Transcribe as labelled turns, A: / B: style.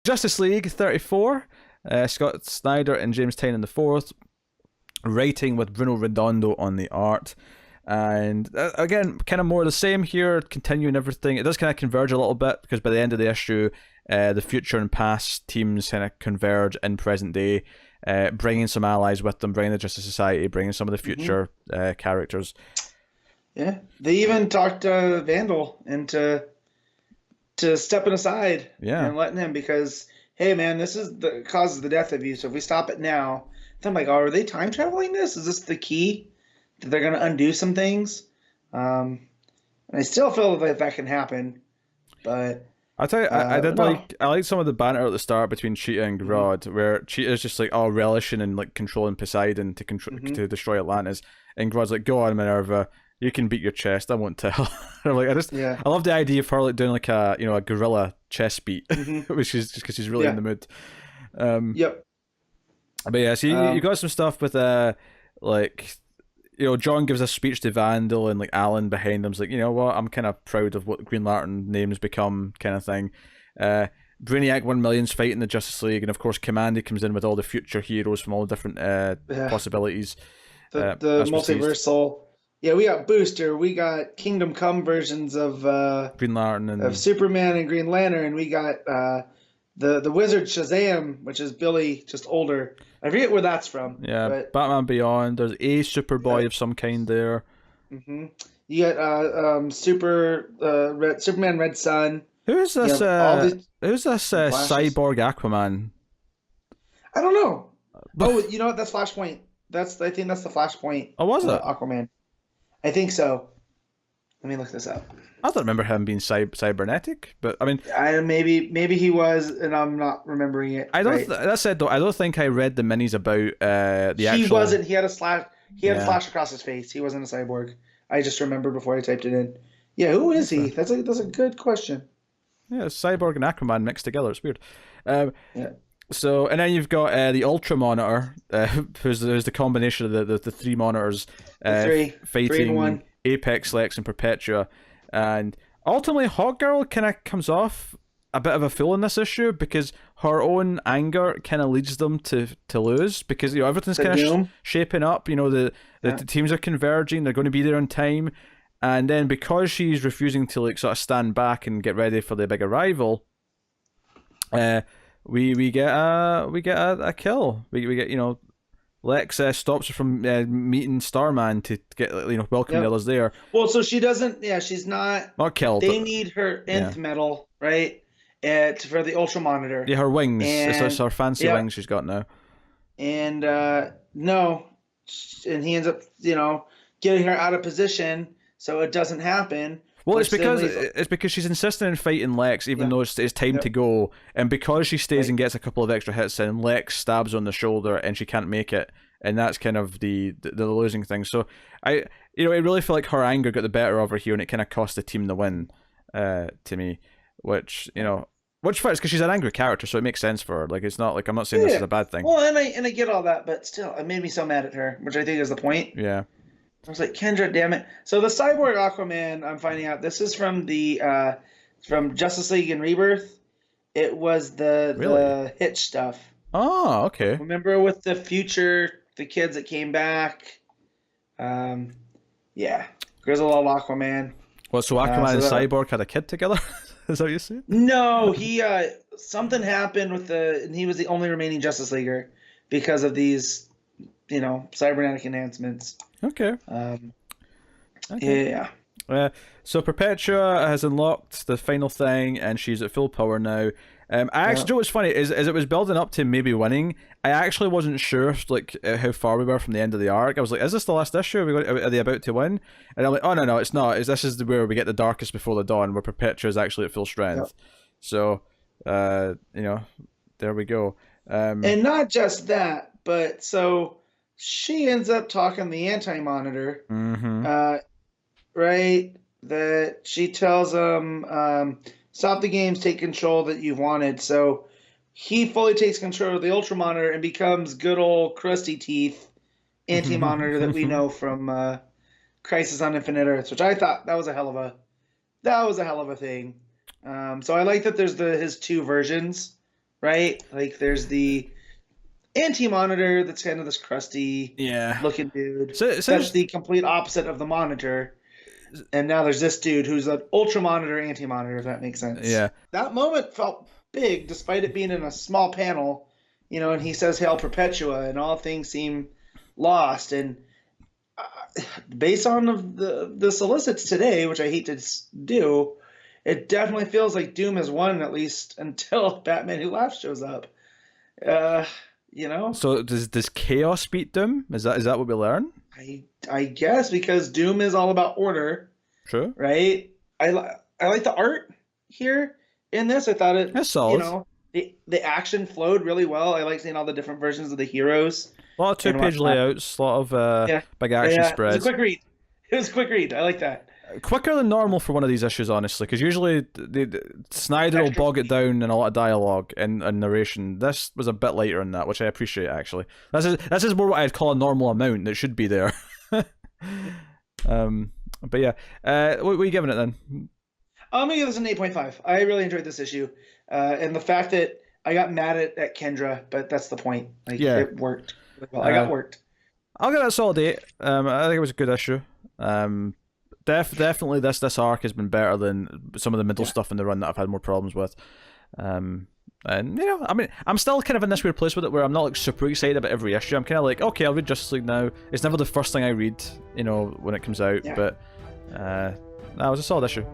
A: Justice League 34, Scott Snyder and James Tynion the fourth, writing with Bruno Redondo on the art. And again, kind of more of the same here, continuing everything. It does kind of converge a little bit because by the end of the issue, the future and past teams kind of converge in present day, bringing some allies with them, bringing the Justice Society, bringing some of the future characters.
B: Yeah, they even talked Vandal into stepping aside and letting him, because hey man, this is the causes the death of you. So if we stop it now, then I'm like, oh, are they time traveling this? Is this the key that they're gonna undo some things? And I still feel that that can happen, but
A: I'll tell you, I did like some of the banter at the start between Cheetah and Grodd, where Cheetah's just like, oh, relishing and like controlling Poseidon to destroy Atlantis, and Grodd's like, go on, Minerva, you can beat your chest, I won't tell. Like, I love the idea of her like doing like a gorilla chest beat, which is just because she's really in the mood.
B: Yep.
A: But yeah, so you got some stuff with like, John gives a speech to Vandal, and like Alan behind him's like, you know what, I'm kind of proud of what Green Lantern names become, kind of thing. Brainiac 1 million's fighting the Justice League, and of course Commandy comes in with all the future heroes from all different possibilities.
B: The multiversal. Yeah, we got Booster, we got Kingdom Come versions of
A: Green Lantern and
B: of Superman and Green Lantern, and we got the Wizard Shazam, which is Billy, just older. I forget where that's from.
A: Yeah, but Batman Beyond. There's a Superboy of some kind there.
B: You got Superman Red Sun.
A: Who's this? Who's this cyborg Aquaman?
B: I don't know. Oh, you know what? That's Flashpoint. I think that's the Flashpoint.
A: Oh, was it
B: Aquaman? I think so. Let me look this up.
A: I don't remember him being cybernetic, but I mean,
B: maybe he was, and I'm not remembering it.
A: That said, though, I don't think I read the minis about the actual.
B: He wasn't. He had a slash. He had a flash across his face. He wasn't a cyborg. I just remembered before I typed it in. Yeah, who is he? That's a good question.
A: Yeah, cyborg and Aquaman mixed together. It's weird. So, and then you've got the Ultra Monitor, who's the combination of the three monitors fighting Apex, Lex, and Perpetua. And ultimately, Hawkgirl kind of comes off a bit of a fool in this issue because her own anger kind of leads them to lose, because everything's kind of shaping up. The teams are converging; they're going to be there on time, and then because she's refusing to like sort of stand back and get ready for the big arrival, we get a kill. We get Lex stops her from meeting Starman to get welcome the others there.
B: Well, so she doesn't. Yeah, she's not
A: killed.
B: They need her nth metal, right? For the Ultra Monitor.
A: Yeah, her wings. It's her fancy wings she's got now.
B: And no, and he ends up getting her out of position so it doesn't happen.
A: Well, it's because she's insisting on fighting Lex, even though it's time to go, and because she stays and gets a couple of extra hits in, Lex stabs her on the shoulder and she can't make it, and that's kind of the losing thing. So I really feel like her anger got the better of her here, and it kind of cost the team the win, to me, which fits because she's an angry character, so it makes sense for her. Like, it's not like I'm not saying this is a bad thing.
B: Well, and I get all that, but still, it made me so mad at her, which I think is the point.
A: Yeah.
B: I was like, Kendra, damn it. So the cyborg Aquaman, I'm finding out, this is from from Justice League and Rebirth. It was the Hitch stuff.
A: Oh, okay.
B: Remember with the kids that came back? Yeah. Griswold Aquaman.
A: Well, so Aquaman and Cyborg had a kid together? Is that what you said?
B: No, he something happened and he was the only remaining Justice Leaguer because of these, cybernetic enhancements.
A: Okay.
B: Yeah.
A: So Perpetua has unlocked the final thing, and she's at full power now. I actually, you know what's funny is it was building up to maybe winning. I actually wasn't sure how far we were from the end of the arc. I was like, is this the last issue? Are they about to win? And I'm like, oh no, it's not. This is where we get the darkest before the dawn, where Perpetua is actually at full strength. Yep. So, there we go.
B: And not just that, but so she ends up talking the Anti-Monitor, right? That she tells him, stop the games, take control that you wanted. So he fully takes control of the Ultra Monitor and becomes good old crusty teeth Anti-Monitor that we know from Crisis on Infinite Earths, which I thought that was a hell of a thing. So I like that there's his two versions right? Like there's the Anti-Monitor that's kind of this crusty looking dude.
A: So
B: that's the complete opposite of the Monitor. And now there's this dude who's an Ultra Monitor, Anti-Monitor, if that makes sense.
A: Yeah.
B: That moment felt big, despite it being in a small panel, you know, and he says Hail Perpetua, and all things seem lost. And based on the solicits today, which I hate to do, it definitely feels like Doom has won, at least until Batman Who Laughs shows up. You know?
A: So does Chaos beat Doom? Is that what we learn?
B: I guess, because Doom is all about order.
A: True.
B: Right? I like the art here in this. I thought it,
A: that's solid.
B: You know, the action flowed really well. I like seeing all the different versions of the heroes.
A: A lot of two-page layouts, a lot of big action spreads.
B: It was a quick read. It was a quick read. I like that.
A: Quicker than normal for one of these issues, honestly, because usually Snyder will bog it down in a lot of dialogue and narration. This was a bit lighter in that, which I appreciate, actually. This is more what I'd call a normal amount that should be there. But yeah, what are you giving it then?
B: I'm gonna give this an 8.5. I really enjoyed this issue, and the fact that I got mad at Kendra, but that's the point. Like, it worked. Well, I got worked.
A: I'll give it a solid 8. I think it was a good issue. Definitely this arc has been better than some of the middle stuff in the run that I've had more problems with. And you know, I mean, I'm still kind of in this weird place with it where I'm not like super excited about every issue. I'm kind of like, okay, I'll read Justice League now. It's never the first thing I read, you know, when it comes out, but that was a solid issue.